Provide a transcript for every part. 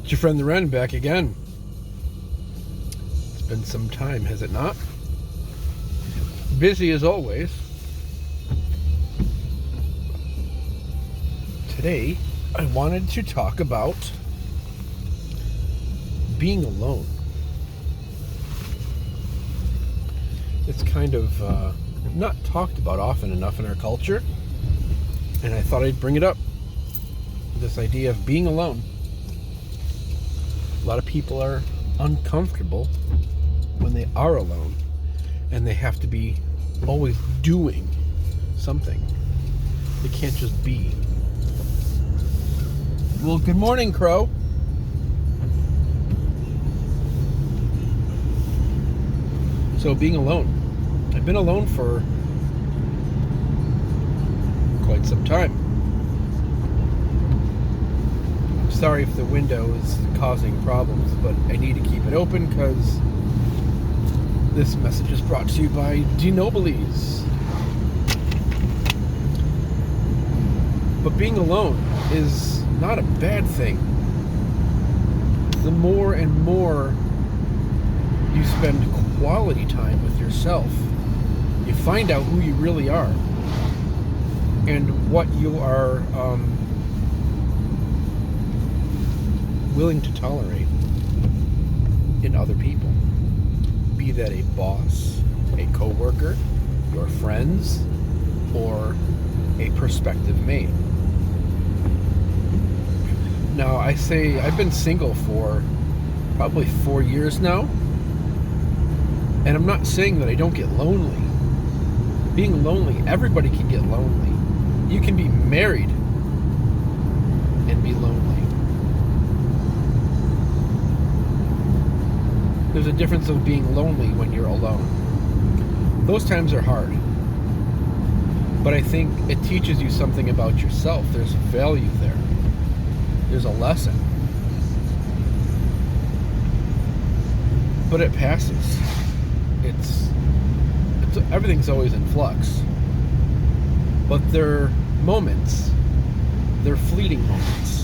It's your friend the Wren back again. It's been some time, has it not? Busy as always. Today, I wanted to talk about being alone. It's kind of not talked about often enough in our culture, and I thought I'd bring it up. This idea of being alone. A lot of people are uncomfortable when they are alone, and they have to be always doing something. They can't just be. Well, good morning, Crow. So, being alone. I've been alone for quite some time. Sorry if the window is causing problems, but I need to keep it open because this message is brought to you by DeNobiles. But being alone is not a bad thing. The more and more you spend quality time with yourself, you find out who you really are and what you are willing to tolerate in other people. Be that a boss, a coworker, your friends, or a prospective mate. Now, I say I've been single for probably 4 years now, and I'm not saying that I don't get lonely. Being lonely, everybody can get lonely. You can be married and be lonely. There's a difference of being lonely when you're alone. Those times are hard. But I think it teaches you something about yourself. There's value there. There's a lesson. But it passes. It's everything's always in flux. But they're moments. They're fleeting moments.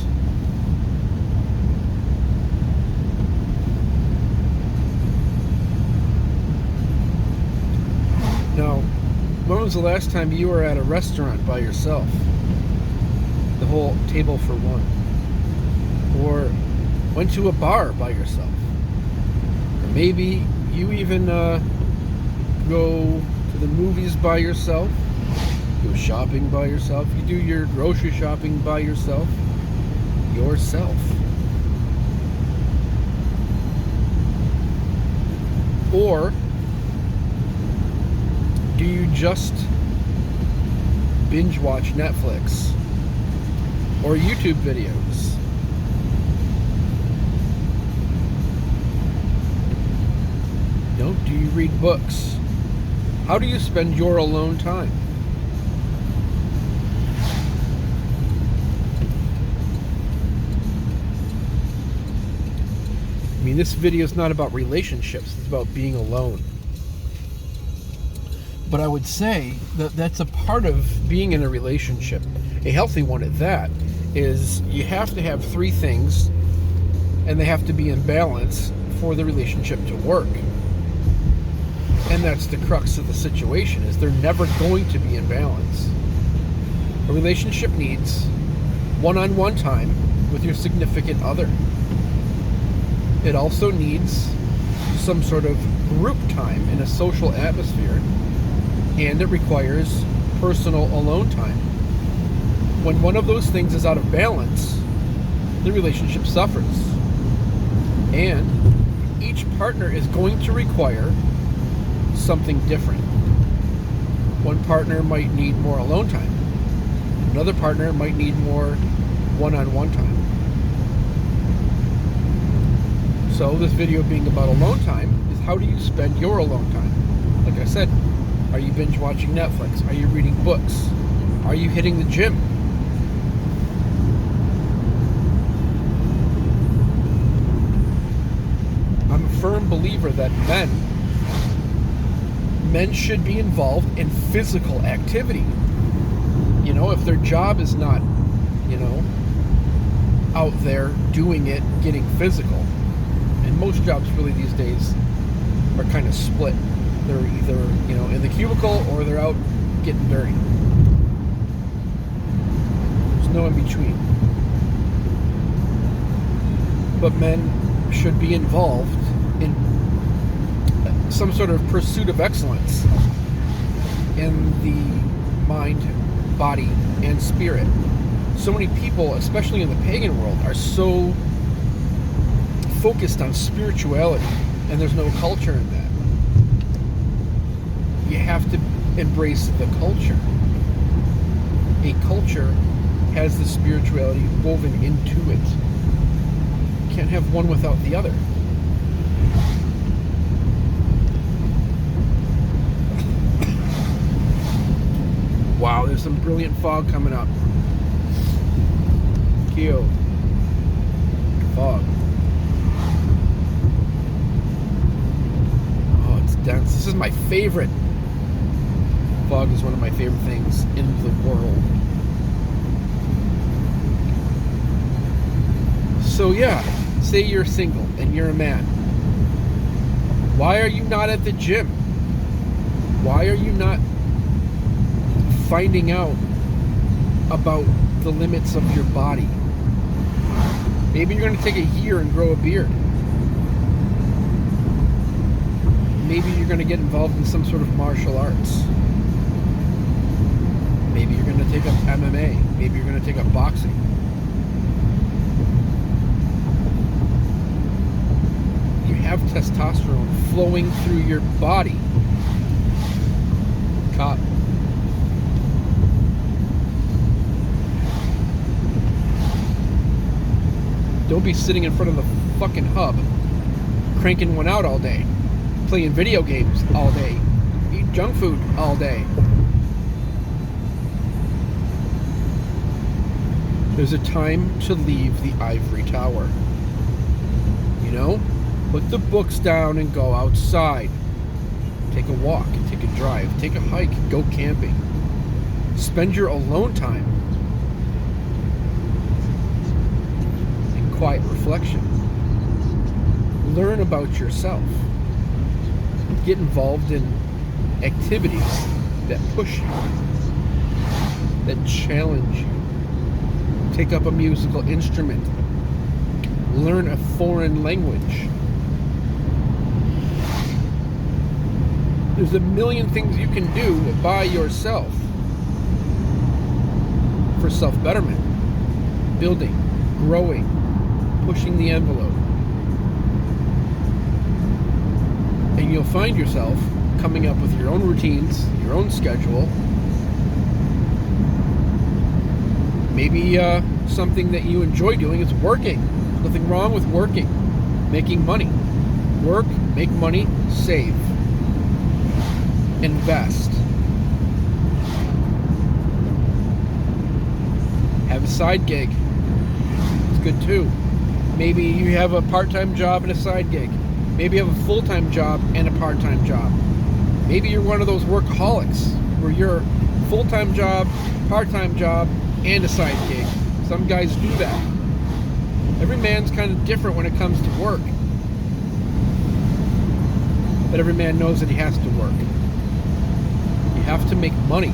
Now, when was the last time you were at a restaurant by yourself? The whole table for one. Or went to a bar by yourself. Or maybe you even go to the movies by yourself. Go shopping by yourself. You do your grocery shopping by yourself. Yourself. Or do you just binge watch Netflix or YouTube videos? No? Do you read books? How do you spend your alone time? I mean, this video is not about relationships. It's about being alone. But I would say that that's a part of being in a relationship, a healthy one at that, is you have to have three things, and they have to be in balance for the relationship to work. And that's the crux of the situation, is they're never going to be in balance. A relationship needs one-on-one time with your significant other. It also needs some sort of group time in a social atmosphere. And it requires personal alone time. When one of those things is out of balance, the relationship suffers. And each partner is going to require something different. One partner might need more alone time. Another partner might need more one-on-one time. So this video being about alone time is how do you spend your alone time? Like I said, are you binge watching Netflix? Are you reading books? Are you hitting the gym? I'm a firm believer that men should be involved in physical activity. You know, if their job is not, out there doing it, getting physical. And most jobs really these days are kind of split. They're either, in the cubicle or they're out getting dirty. There's no in between. But men should be involved in some sort of pursuit of excellence in the mind, body, and spirit. So many people, especially in the pagan world, are so focused on spirituality, and there's no culture in that. You have to embrace the culture. A culture has the spirituality woven into it. You can't have one without the other. Wow, there's some brilliant fog coming up. Cute. Fog. Oh, it's dense. This is my favorite. Fog is one of my favorite things in the world. So yeah, say you're single and you're a man. Why are you not at the gym? Why are you not finding out about the limits of your body? Maybe you're going to take a year and grow a beard. Maybe you're going to get involved in some sort of martial arts. Maybe you're going to take up MMA. Maybe you're going to take up boxing. You have testosterone flowing through your body. Cop. Don't be sitting in front of the fucking hub, cranking one out all day, playing video games all day, eating junk food all day. There's a time to leave the ivory tower. Put the books down and go outside. Take a walk, take a drive, take a hike, go camping. Spend your alone time in quiet reflection. Learn about yourself. Get involved in activities that push you, that challenge you. Take up a musical instrument. Learn a foreign language. There's a million things you can do by yourself for self-betterment, building, growing, pushing the envelope. And you'll find yourself coming up with your own routines, your own schedule. Maybe something that you enjoy doing is working. Nothing wrong with working, making money. Work, make money, save. Invest. Have a side gig. It's good too. Maybe you have a part-time job and a side gig. Maybe you have a full-time job and a part-time job. Maybe you're one of those workaholics where you're full-time job, part-time job, and a side gig. Some guys do that. Every man's kind of different when it comes to work. But every man knows that he has to work. You have to make money.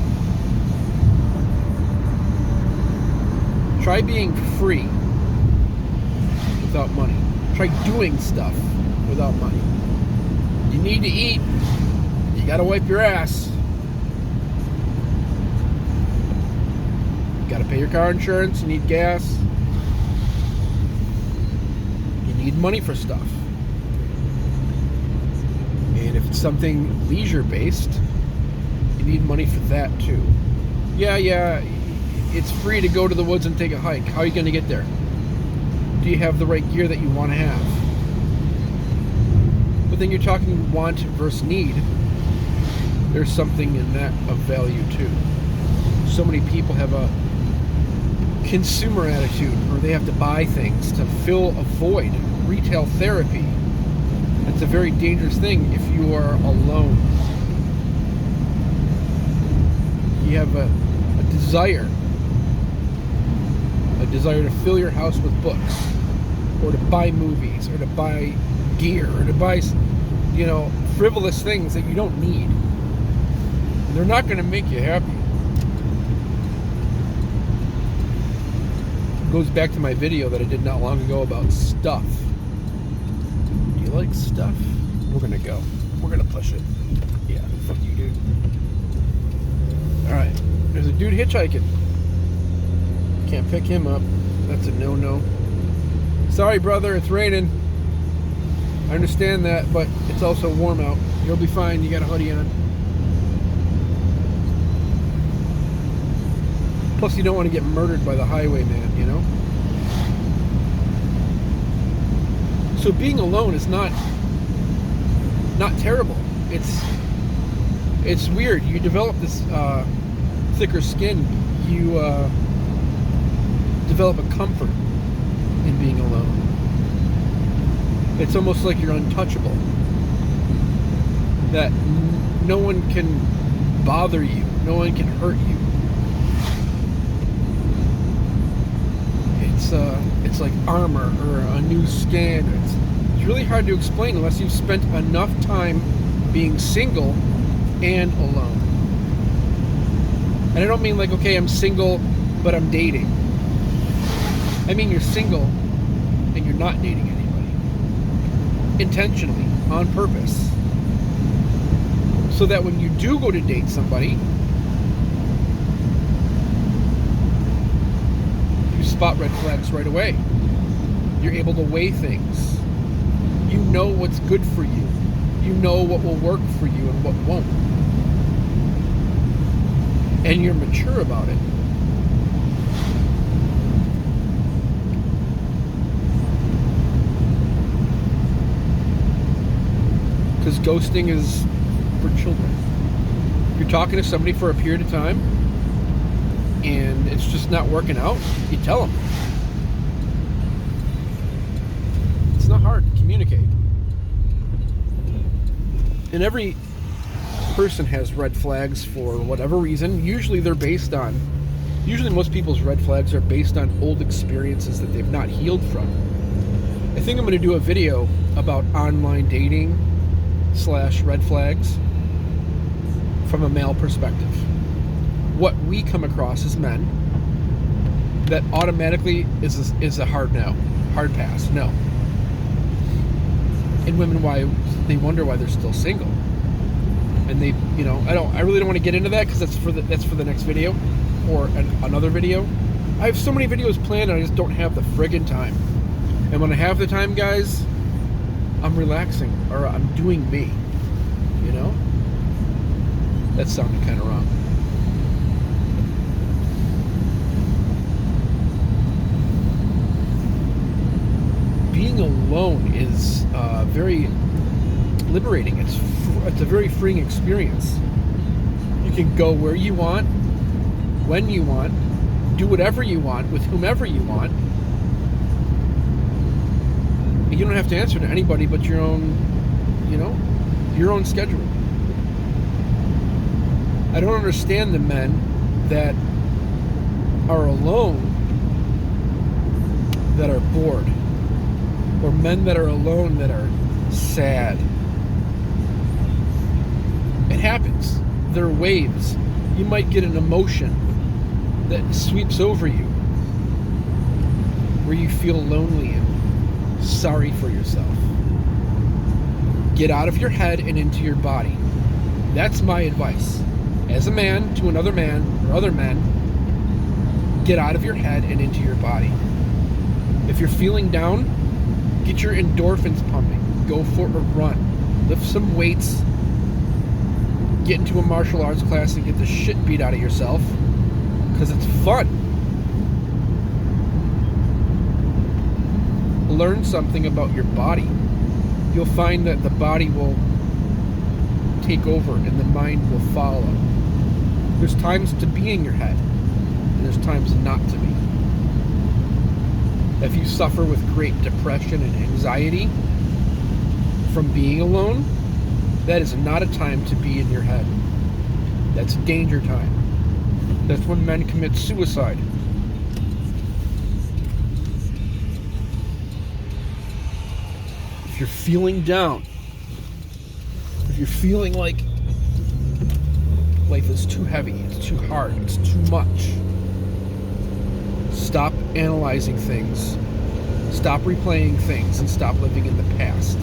Try being free without money. Try doing stuff without money. You need to eat. You gotta wipe your ass. You gotta pay your car insurance. You need gas. You need money for stuff. And if it's something leisure-based, you need money for that too. Yeah, it's free to go to the woods and take a hike. How are you going to get there? Do you have the right gear that you want to have? But then you're talking want versus need. There's something in that of value too. So many people have a consumer attitude, or they have to buy things to fill a void. Retail therapy. It's a very dangerous thing if you are alone. You have a desire, a desire to fill your house with books, or to buy movies, or to buy gear, or to buy, frivolous things that you don't need. They're not going to make you happy. It goes back to my video that I did not long ago about stuff. Do you like stuff? We're going to go. We're going to push it. Yeah, fuck you, dude. Alright, there's a dude hitchhiking. Can't pick him up. That's a no-no. Sorry, brother, it's raining. I understand that, but it's also warm out. You'll be fine. You got a hoodie on. Plus, you don't want to get murdered by the highwayman, you know? So being alone is not terrible. It's weird. You develop this thicker skin. You develop a comfort in being alone. It's almost like you're untouchable. That no one can bother you. No one can hurt you. It's like armor or a new skin. It's really hard to explain unless you've spent enough time being single and alone. And I don't mean like, okay, I'm single, but I'm dating. I mean you're single and you're not dating anybody. Intentionally, on purpose. So that when you do go to date somebody, you spot red flags right away. You're able to weigh things. You know what's good for you. You know what will work for you and what won't. And you're mature about it. Because ghosting is for children. You're talking to somebody for a period of time and it's just not working out, you tell them. It's not hard to communicate. And every person has red flags for whatever reason. Usually most people's red flags are based on old experiences that they've not healed from. I think I'm going to do a video about online dating / red flags from a male perspective. What we come across as men that automatically is a hard no, hard pass, no. And women, why they wonder why they're still single. And they, I really don't want to get into that because that's for the next video or another video. I have so many videos planned and I just don't have the friggin' time. And when I have the time, guys, I'm relaxing or I'm doing me, That sounded kind of wrong. Being alone is very liberating. It's a very freeing experience. You can go where you want, when you want, do whatever you want with whomever you want. You don't have to answer to anybody but your own, your own schedule. I don't understand the men that are alone that are bored, or men that are alone that are sad. It happens. There are waves. You might get an emotion that sweeps over you where you feel lonely and sorry for yourself. Get out of your head and into your body. That's my advice. As a man to another man or other men, get out of your head and into your body. If you're feeling down, get your endorphins pumping. Go for a run. Lift some weights. Get into a martial arts class and get the shit beat out of yourself. Because it's fun. Learn something about your body. You'll find that the body will take over and the mind will follow. There's times to be in your head, and there's times not to be. If you suffer with great depression and anxiety from being alone, that is not a time to be in your head. That's danger time. That's when men commit suicide. if you're feeling down, if you're feeling like life is too heavy, it's too hard, it's too much, stop analyzing things, stop replaying things, and stop living in the past.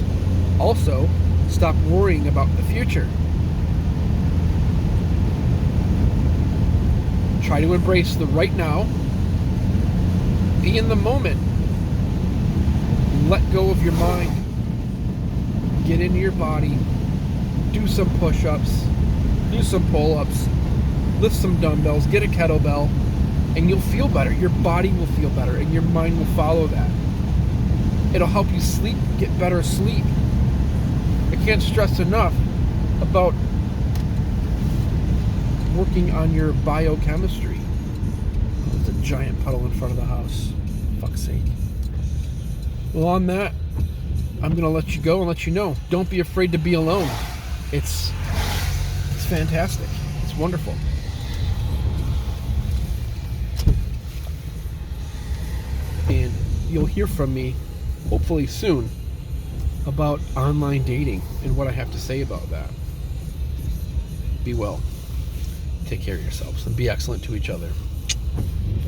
Also, stop worrying about the future. Try to embrace the right now. Be in the moment. Let go of your mind. Get into your body. Do some push-ups. Do some pull-ups. Lift some dumbbells. Get a kettlebell. And you'll feel better. Your body will feel better. And your mind will follow that. It'll help you sleep. Get better sleep. I can't stress enough about working on your biochemistry. Oh, there's a giant puddle in front of the house. Fuck's sake. Well, on that, I'm going to let you go and let you know. Don't be afraid to be alone. It's fantastic. It's wonderful. And you'll hear from me, hopefully soon, about online dating and what I have to say about that. Be well. Take care of yourselves and be excellent to each other.